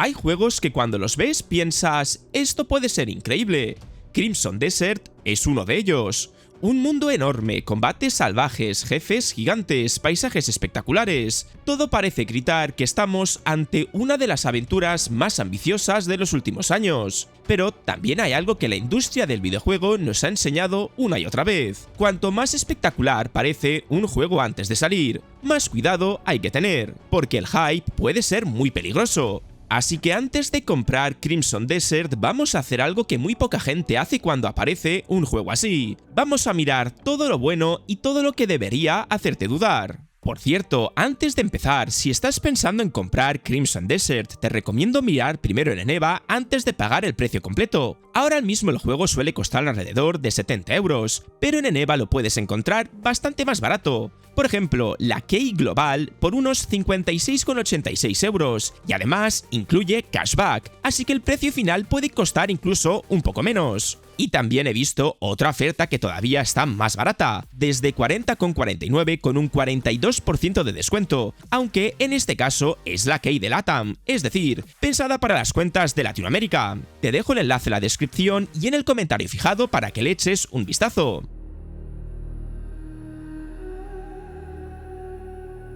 Hay juegos que cuando los ves piensas, esto puede ser increíble. Crimson Desert es uno de ellos. Un mundo enorme, combates salvajes, jefes gigantes, paisajes espectaculares. Todo parece gritar que estamos ante una de las aventuras más ambiciosas de los últimos años. Pero también hay algo que la industria del videojuego nos ha enseñado una y otra vez. Cuanto más espectacular parece un juego antes de salir, más cuidado hay que tener, porque el hype puede ser muy peligroso. Así que antes de comprar Crimson Desert vamos a hacer algo que muy poca gente hace cuando aparece un juego así. Vamos a mirar todo lo bueno y todo lo que debería hacerte dudar. Por cierto, antes de empezar, si estás pensando en comprar Crimson Desert, te recomiendo mirar primero en Eneba antes de pagar el precio completo. Ahora mismo el juego suele costar alrededor de 70 €, pero en Eneba lo puedes encontrar bastante más barato. Por ejemplo, la Key Global por unos 56,86 € y además incluye cashback, así que el precio final puede costar incluso un poco menos. Y también he visto otra oferta que todavía está más barata, desde 40,49 con un 42% de descuento, aunque en este caso es la Key de LATAM, es decir, pensada para las cuentas de Latinoamérica. Te dejo el enlace en la descripción y en el comentario fijado para que le eches un vistazo.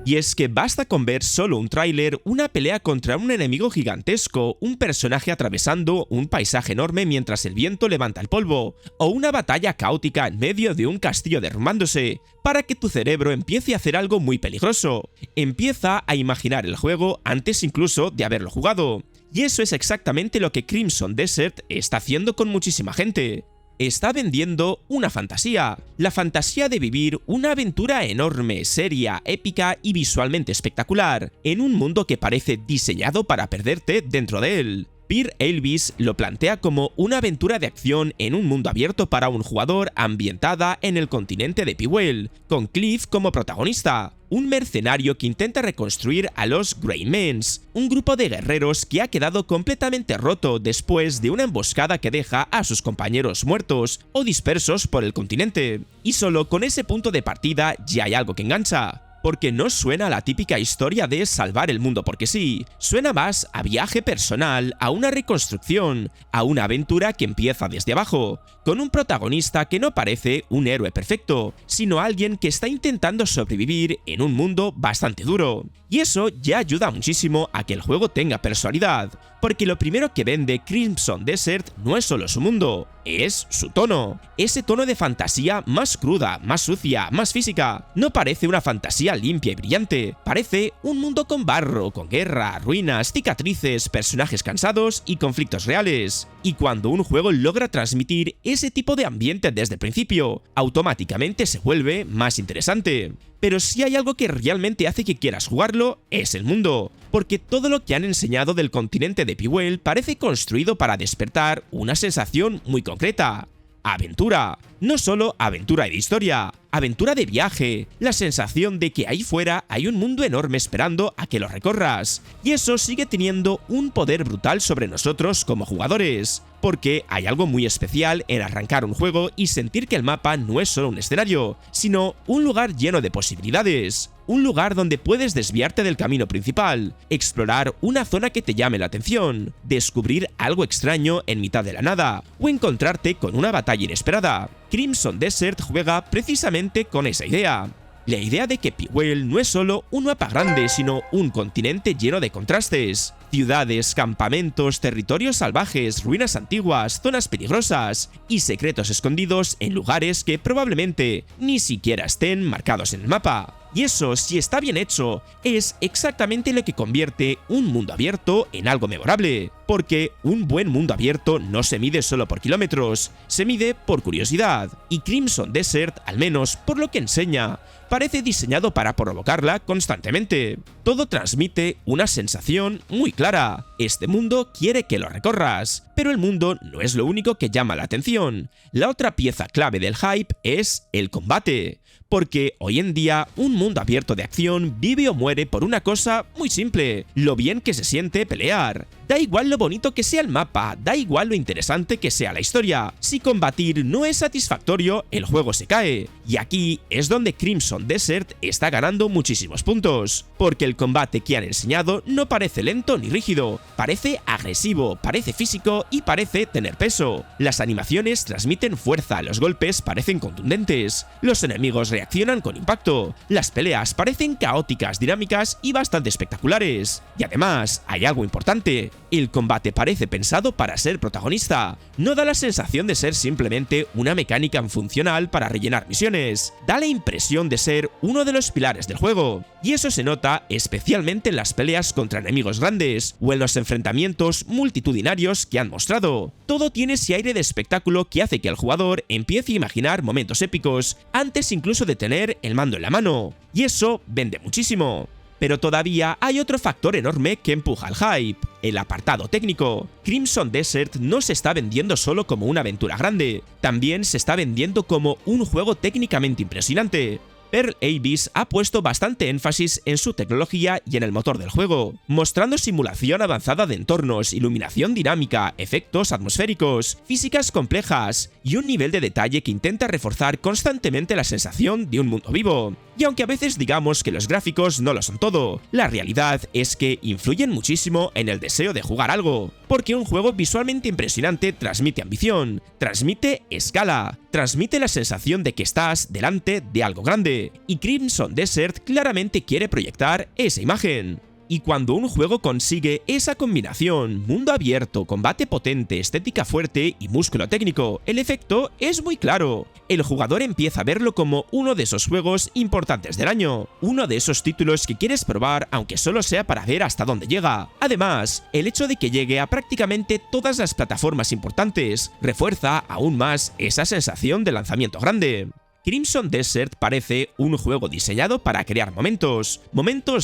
Y es que basta con ver solo un tráiler, una pelea contra un enemigo gigantesco, un personaje atravesando un paisaje enorme mientras el viento levanta el polvo, o una batalla caótica en medio de un castillo derrumbándose, para que tu cerebro empiece a hacer algo muy peligroso. Empieza a imaginar el juego antes incluso de haberlo jugado. Y eso es exactamente lo que Crimson Desert está haciendo con muchísima gente. Está vendiendo una fantasía, la fantasía de vivir una aventura enorme, seria, épica y visualmente espectacular, en un mundo que parece diseñado para perderte dentro de él. Peer Elvis lo plantea como una aventura de acción en un mundo abierto para un jugador ambientada en el continente de Pewell, con Cliff como protagonista. Un mercenario que intenta reconstruir a los Greymans, un grupo de guerreros que ha quedado completamente roto después de una emboscada que deja a sus compañeros muertos o dispersos por el continente. Y solo con ese punto de partida ya hay algo que engancha. Porque no suena a la típica historia de salvar el mundo porque sí, suena más a viaje personal, a una reconstrucción, a una aventura que empieza desde abajo, con un protagonista que no parece un héroe perfecto, sino alguien que está intentando sobrevivir en un mundo bastante duro. Y eso ya ayuda muchísimo a que el juego tenga personalidad, porque lo primero que vende Crimson Desert no es solo su mundo, es su tono. Ese tono de fantasía más cruda, más sucia, más física. No parece una fantasía limpia y brillante, parece un mundo con barro, con guerra, ruinas, cicatrices, personajes cansados y conflictos reales. Y cuando un juego logra transmitir ese tipo de ambiente desde el principio, automáticamente se vuelve más interesante. Pero si hay algo que realmente hace que quieras jugarlo, es el mundo, porque todo lo que han enseñado del continente de Pewell parece construido para despertar una sensación muy concreta: aventura. No solo aventura de historia, aventura de viaje, la sensación de que ahí fuera hay un mundo enorme esperando a que lo recorras. Y eso sigue teniendo un poder brutal sobre nosotros como jugadores, porque hay algo muy especial en arrancar un juego y sentir que el mapa no es solo un escenario, sino un lugar lleno de posibilidades. Un lugar donde puedes desviarte del camino principal, explorar una zona que te llame la atención, descubrir algo extraño en mitad de la nada, o encontrarte con una batalla inesperada. Crimson Desert juega precisamente con esa idea. La idea de que Pewell no es solo un mapa grande, sino un continente lleno de contrastes. Ciudades, campamentos, territorios salvajes, ruinas antiguas, zonas peligrosas y secretos escondidos en lugares que probablemente ni siquiera estén marcados en el mapa. Y eso, si está bien hecho, es exactamente lo que convierte un mundo abierto en algo memorable. Porque un buen mundo abierto no se mide solo por kilómetros, se mide por curiosidad. Y Crimson Desert, al menos por lo que enseña, parece diseñado para provocarla constantemente. Todo transmite una sensación muy clara: este mundo quiere que lo recorras. Pero el mundo no es lo único que llama la atención. La otra pieza clave del hype es el combate. Porque hoy en día un mundo abierto de acción vive o muere por una cosa muy simple: lo bien que se siente pelear. Da igual lo lo bonito que sea el mapa, da igual lo interesante que sea la historia. Si combatir no es satisfactorio, el juego se cae. Y aquí es donde Crimson Desert está ganando muchísimos puntos, porque el combate que han enseñado no parece lento ni rígido, parece agresivo, parece físico y parece tener peso. Las animaciones transmiten fuerza, los golpes parecen contundentes, los enemigos reaccionan con impacto, las peleas parecen caóticas, dinámicas y bastante espectaculares. Y además, hay algo importante, el combate parece pensado para ser protagonista, no da la sensación de ser simplemente una mecánica funcional para rellenar misiones, da la impresión de ser uno de los pilares del juego, y eso se nota especialmente en las peleas contra enemigos grandes o en los enfrentamientos multitudinarios que han mostrado. Todo tiene ese aire de espectáculo que hace que el jugador empiece a imaginar momentos épicos antes incluso de tener el mando en la mano, y eso vende muchísimo. Pero todavía hay otro factor enorme que empuja al hype, el apartado técnico. Crimson Desert no se está vendiendo solo como una aventura grande, también se está vendiendo como un juego técnicamente impresionante. Pearl Abyss ha puesto bastante énfasis en su tecnología y en el motor del juego, mostrando simulación avanzada de entornos, iluminación dinámica, efectos atmosféricos, físicas complejas y un nivel de detalle que intenta reforzar constantemente la sensación de un mundo vivo. Y aunque a veces digamos que los gráficos no lo son todo, la realidad es que influyen muchísimo en el deseo de jugar algo, porque un juego visualmente impresionante transmite ambición, transmite escala, transmite la sensación de que estás delante de algo grande, y Crimson Desert claramente quiere proyectar esa imagen. Y cuando un juego consigue esa combinación, mundo abierto, combate potente, estética fuerte y músculo técnico, el efecto es muy claro. El jugador empieza a verlo como uno de esos juegos importantes del año, uno de esos títulos que quieres probar aunque solo sea para ver hasta dónde llega. Además, el hecho de que llegue a prácticamente todas las plataformas importantes refuerza aún más esa sensación de lanzamiento grande. Crimson Desert parece un juego diseñado para crear momentos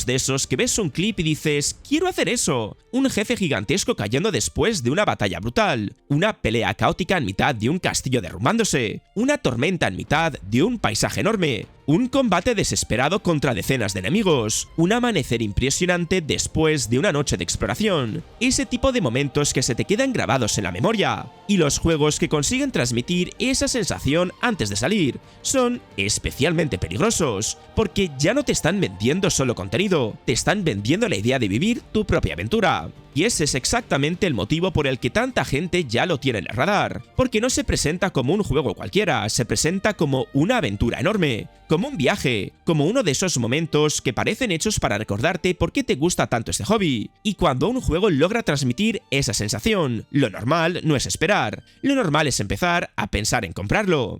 de esos que ves un clip y dices «quiero hacer eso», un jefe gigantesco cayendo después de una batalla brutal, una pelea caótica en mitad de un castillo derrumbándose, una tormenta en mitad de un paisaje enorme, un combate desesperado contra decenas de enemigos, un amanecer impresionante después de una noche de exploración, ese tipo de momentos que se te quedan grabados en la memoria, y los juegos que consiguen transmitir esa sensación antes de salir son especialmente peligrosos, porque ya no te están vendiendo solo contenido, te están vendiendo la idea de vivir tu propia aventura. Y ese es exactamente el motivo por el que tanta gente ya lo tiene en el radar, porque no se presenta como un juego cualquiera, se presenta como una aventura enorme, como un viaje, como uno de esos momentos que parecen hechos para recordarte por qué te gusta tanto este hobby. Y cuando un juego logra transmitir esa sensación, lo normal no es esperar, lo normal es empezar a pensar en comprarlo.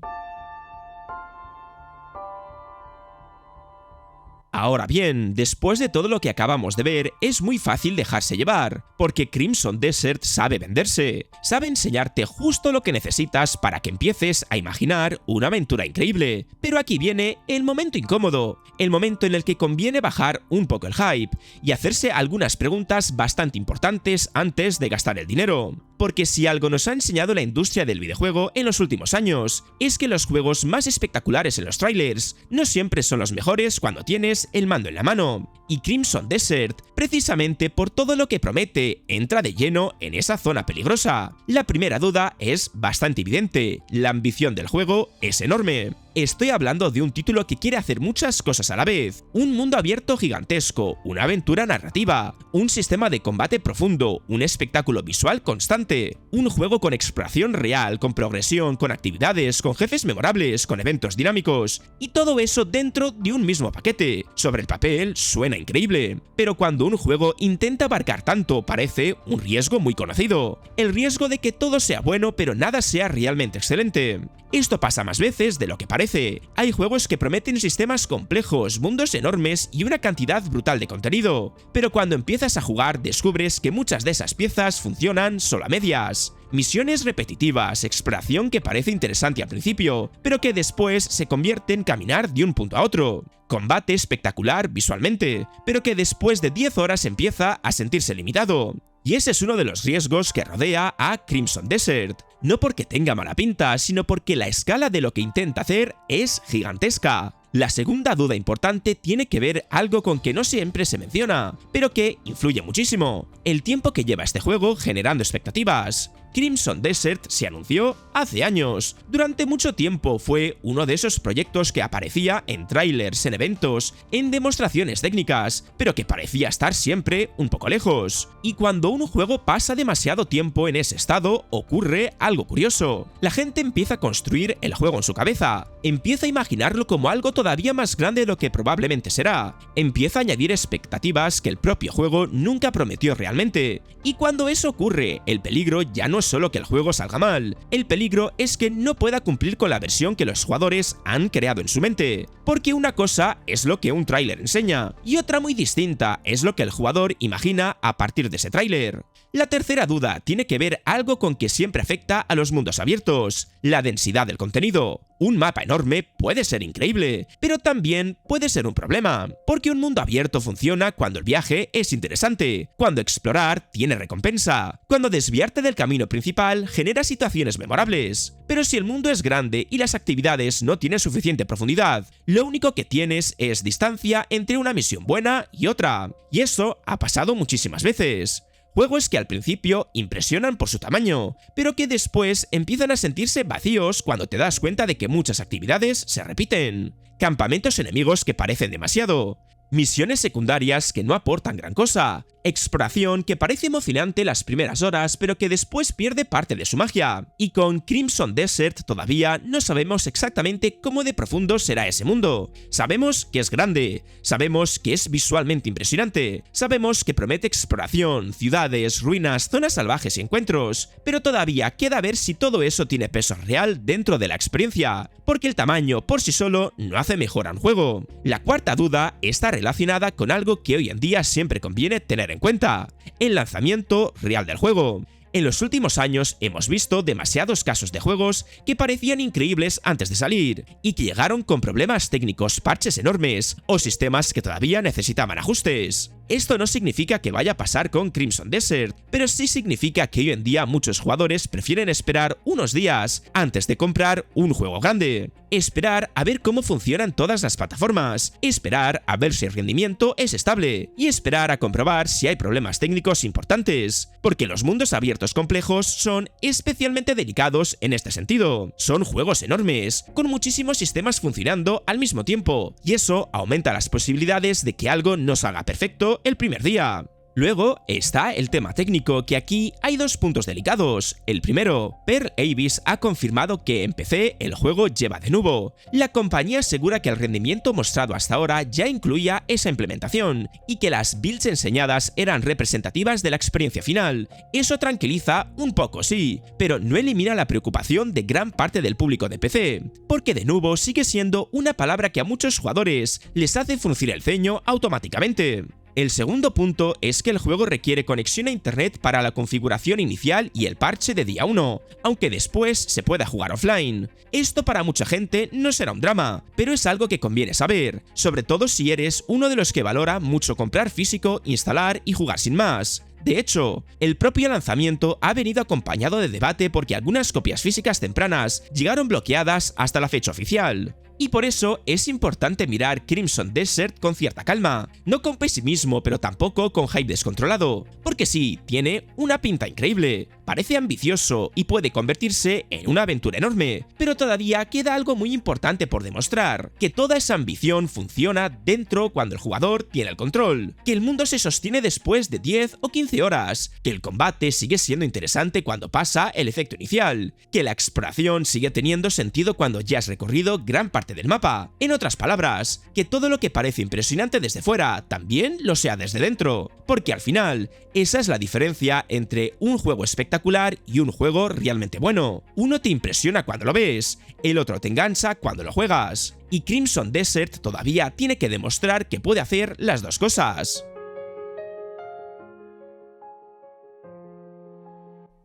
Ahora bien, después de todo lo que acabamos de ver, es muy fácil dejarse llevar, porque Crimson Desert sabe venderse, sabe enseñarte justo lo que necesitas para que empieces a imaginar una aventura increíble. Pero aquí viene el momento incómodo, el momento en el que conviene bajar un poco el hype y hacerse algunas preguntas bastante importantes antes de gastar el dinero. Porque si algo nos ha enseñado la industria del videojuego en los últimos años, es que los juegos más espectaculares en los trailers no siempre son los mejores cuando tienes el mando en la mano. Y Crimson Desert, precisamente por todo lo que promete, entra de lleno en esa zona peligrosa. La primera duda es bastante evidente, la ambición del juego es enorme. Estoy hablando de un título que quiere hacer muchas cosas a la vez, un mundo abierto gigantesco, una aventura narrativa, un sistema de combate profundo, un espectáculo visual constante, un juego con exploración real, con progresión, con actividades, con jefes memorables, con eventos dinámicos, y todo eso dentro de un mismo paquete. Sobre el papel suena increíble, pero cuando un juego intenta abarcar tanto parece un riesgo muy conocido, el riesgo de que todo sea bueno pero nada sea realmente excelente. Esto pasa más veces de lo que parece. Hay juegos que prometen sistemas complejos, mundos enormes y una cantidad brutal de contenido, pero cuando empiezas a jugar descubres que muchas de esas piezas funcionan solo a medias. Misiones repetitivas, exploración que parece interesante al principio, pero que después se convierte en caminar de un punto a otro. Combate espectacular visualmente, pero que después de 10 horas empieza a sentirse limitado. Y ese es uno de los riesgos que rodea a Crimson Desert. No porque tenga mala pinta, sino porque la escala de lo que intenta hacer es gigantesca. La segunda duda importante tiene que ver algo con que no siempre se menciona, pero que influye muchísimo: el tiempo que lleva este juego generando expectativas. Crimson Desert se anunció hace años. Durante mucho tiempo fue uno de esos proyectos que aparecía en trailers, en eventos, en demostraciones técnicas, pero que parecía estar siempre un poco lejos. Y cuando un juego pasa demasiado tiempo en ese estado, ocurre algo curioso. La gente empieza a construir el juego en su cabeza, empieza a imaginarlo como algo todavía más grande de lo que probablemente será, empieza a añadir expectativas que el propio juego nunca prometió realmente. Y cuando eso ocurre, el peligro ya no es solo que el juego salga mal, el peligro es que no pueda cumplir con la versión que los jugadores han creado en su mente. Porque una cosa es lo que un tráiler enseña, y otra muy distinta es lo que el jugador imagina a partir de ese tráiler. La tercera duda tiene que ver algo con que siempre afecta a los mundos abiertos: la densidad del contenido. Un mapa enorme puede ser increíble, pero también puede ser un problema, porque un mundo abierto funciona cuando el viaje es interesante, cuando explorar tiene recompensa, cuando desviarte del camino principal genera situaciones memorables. Pero si el mundo es grande y las actividades no tienen suficiente profundidad, lo único que tienes es distancia entre una misión buena y otra. Y eso ha pasado muchísimas veces. Juegos que al principio impresionan por su tamaño, pero que después empiezan a sentirse vacíos cuando te das cuenta de que muchas actividades se repiten. Campamentos enemigos que parecen demasiado. Misiones secundarias que no aportan gran cosa. Exploración que parece emocionante las primeras horas, pero que después pierde parte de su magia. Y con Crimson Desert todavía no sabemos exactamente cómo de profundo será ese mundo. Sabemos que es grande, sabemos que es visualmente impresionante, sabemos que promete exploración, ciudades, ruinas, zonas salvajes y encuentros, pero todavía queda ver si todo eso tiene peso real dentro de la experiencia, porque el tamaño por sí solo no hace mejor a un juego. La cuarta duda está relacionada con algo que hoy en día siempre conviene tener en cuenta: el lanzamiento real del juego. En los últimos años hemos visto demasiados casos de juegos que parecían increíbles antes de salir y que llegaron con problemas técnicos, parches enormes o sistemas que todavía necesitaban ajustes. Esto no significa que vaya a pasar con Crimson Desert, pero sí significa que hoy en día muchos jugadores prefieren esperar unos días antes de comprar un juego grande. Esperar a ver cómo funcionan todas las plataformas, esperar a ver si el rendimiento es estable y esperar a comprobar si hay problemas técnicos importantes, porque los mundos abiertos complejos son especialmente delicados en este sentido. Son juegos enormes, con muchísimos sistemas funcionando al mismo tiempo, y eso aumenta las posibilidades de que algo no salga perfecto el primer día. Luego está el tema técnico, que aquí hay dos puntos delicados. El primero, Pearl Abyss ha confirmado que en PC el juego lleva Denuvo. La compañía asegura que el rendimiento mostrado hasta ahora ya incluía esa implementación y que las builds enseñadas eran representativas de la experiencia final. Eso tranquiliza un poco, sí, pero no elimina la preocupación de gran parte del público de PC, porque Denuvo sigue siendo una palabra que a muchos jugadores les hace fruncir el ceño automáticamente. El segundo punto es que el juego requiere conexión a internet para la configuración inicial y el parche de día 1, aunque después se pueda jugar offline. Esto para mucha gente no será un drama, pero es algo que conviene saber, sobre todo si eres uno de los que valora mucho comprar físico, instalar y jugar sin más. De hecho, el propio lanzamiento ha venido acompañado de debate porque algunas copias físicas tempranas llegaron bloqueadas hasta la fecha oficial. Y por eso es importante mirar Crimson Desert con cierta calma, no con pesimismo pero tampoco con hype descontrolado, porque sí, tiene una pinta increíble, parece ambicioso y puede convertirse en una aventura enorme, pero todavía queda algo muy importante por demostrar: que toda esa ambición funciona dentro cuando el jugador tiene el control, que el mundo se sostiene después de 10 o 15 horas, que el combate sigue siendo interesante cuando pasa el efecto inicial, que la exploración sigue teniendo sentido cuando ya has recorrido gran parte del mapa. En otras palabras, que todo lo que parece impresionante desde fuera también lo sea desde dentro, porque al final esa es la diferencia entre un juego espectacular y un juego realmente bueno. Uno te impresiona cuando lo ves, el otro te engancha cuando lo juegas, y Crimson Desert todavía tiene que demostrar que puede hacer las dos cosas.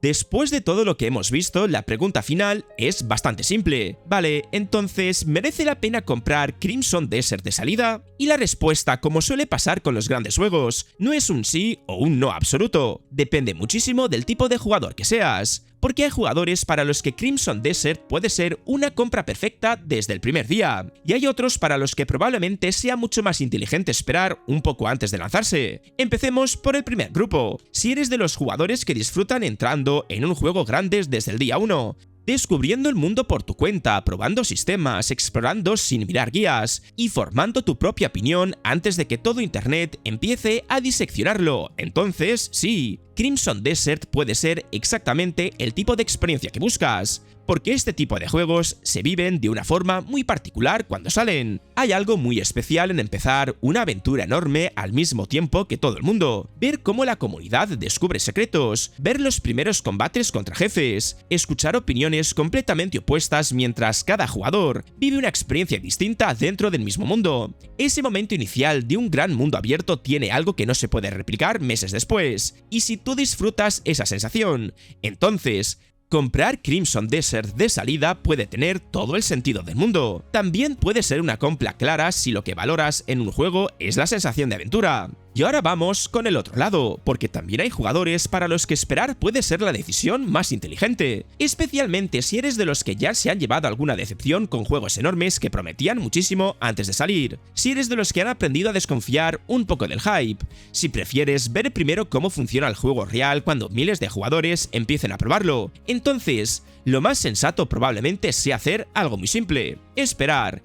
Después de todo lo que hemos visto, la pregunta final es bastante simple. Vale, entonces, ¿merece la pena comprar Crimson Desert de salida? Y la respuesta, como suele pasar con los grandes juegos, no es un sí o un no absoluto. Depende muchísimo del tipo de jugador que seas. porque hay jugadores para los que Crimson Desert puede ser una compra perfecta desde el primer día, y hay otros para los que probablemente sea mucho más inteligente esperar un poco antes de lanzarse. Empecemos por el primer grupo. Si eres de los jugadores que disfrutan entrando en un juego grande desde el día 1, descubriendo el mundo por tu cuenta, probando sistemas, explorando sin mirar guías y formando tu propia opinión antes de que todo internet empiece a diseccionarlo. Entonces, sí, Crimson Desert puede ser exactamente el tipo de experiencia que buscas, porque este tipo de juegos se viven de una forma muy particular cuando salen. Hay algo muy especial en empezar una aventura enorme al mismo tiempo que todo el mundo, ver cómo la comunidad descubre secretos, ver los primeros combates contra jefes, escuchar opiniones completamente opuestas mientras cada jugador vive una experiencia distinta dentro del mismo mundo. Ese momento inicial de un gran mundo abierto tiene algo que no se puede replicar meses después, y si tú disfrutas esa sensación, entonces comprar Crimson Desert de salida puede tener todo el sentido del mundo. También puede ser una compra clara si lo que valoras en un juego es la sensación de aventura. Y ahora vamos con el otro lado, porque también hay jugadores para los que esperar puede ser la decisión más inteligente, especialmente si eres de los que ya se han llevado alguna decepción con juegos enormes que prometían muchísimo antes de salir, si eres de los que han aprendido a desconfiar un poco del hype, si prefieres ver primero cómo funciona el juego real cuando miles de jugadores empiecen a probarlo. Entonces, lo más sensato probablemente sea hacer algo muy simple. Esperar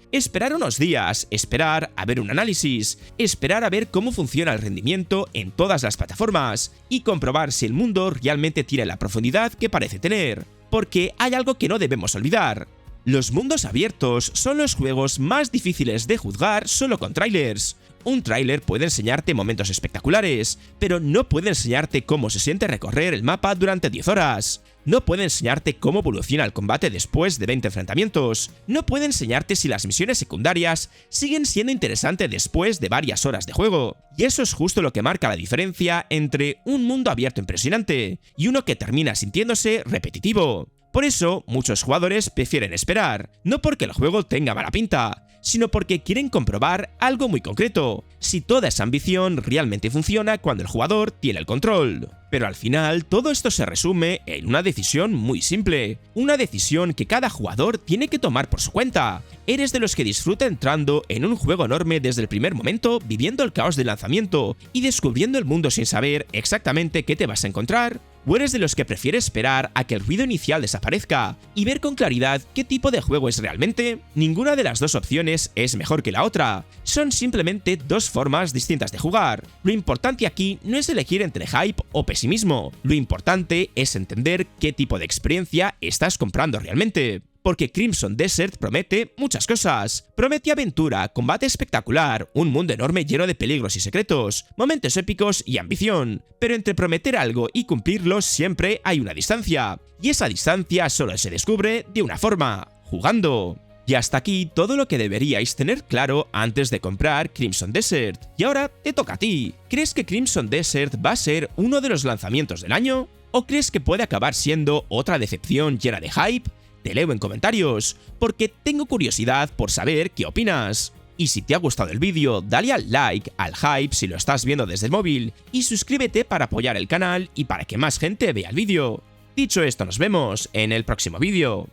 unos días, esperar a ver un análisis, esperar a ver cómo funciona el rendimiento en todas las plataformas y comprobar si el mundo realmente tiene la profundidad que parece tener. Porque hay algo que no debemos olvidar. Los mundos abiertos son los juegos más difíciles de juzgar solo con trailers. Un tráiler puede enseñarte momentos espectaculares, pero no puede enseñarte cómo se siente recorrer el mapa durante 10 horas. No puede enseñarte cómo evoluciona el combate después de 20 enfrentamientos. No puede enseñarte si las misiones secundarias siguen siendo interesantes después de varias horas de juego. Y eso es justo lo que marca la diferencia entre un mundo abierto impresionante y uno que termina sintiéndose repetitivo. Por eso, muchos jugadores prefieren esperar, no porque el juego tenga mala pinta, sino porque quieren comprobar algo muy concreto, si toda esa ambición realmente funciona cuando el jugador tiene el control. Pero al final, todo esto se resume en una decisión muy simple, una decisión que cada jugador tiene que tomar por su cuenta. ¿Eres de los que disfruta entrando en un juego enorme desde el primer momento, viviendo el caos del lanzamiento y descubriendo el mundo sin saber exactamente qué te vas a encontrar? ¿O eres de los que prefiere esperar a que el ruido inicial desaparezca y ver con claridad qué tipo de juego es realmente? Ninguna de las dos opciones es mejor que la otra, son simplemente dos formas distintas de jugar. Lo importante aquí no es elegir entre hype o pesimismo, lo importante es entender qué tipo de experiencia estás comprando realmente. Porque Crimson Desert promete muchas cosas. Promete aventura, combate espectacular, un mundo enorme lleno de peligros y secretos, momentos épicos y ambición. Pero entre prometer algo y cumplirlo siempre hay una distancia. Y esa distancia solo se descubre de una forma, jugando. Y hasta aquí todo lo que deberíais tener claro antes de comprar Crimson Desert. Y ahora te toca a ti. ¿Crees que Crimson Desert va a ser uno de los lanzamientos del año? ¿O crees que puede acabar siendo otra decepción llena de hype? Te leo en comentarios, porque tengo curiosidad por saber qué opinas. Y si te ha gustado el vídeo, dale al like, al hype si lo estás viendo desde el móvil, y suscríbete para apoyar el canal y para que más gente vea el vídeo. Dicho esto, nos vemos en el próximo vídeo.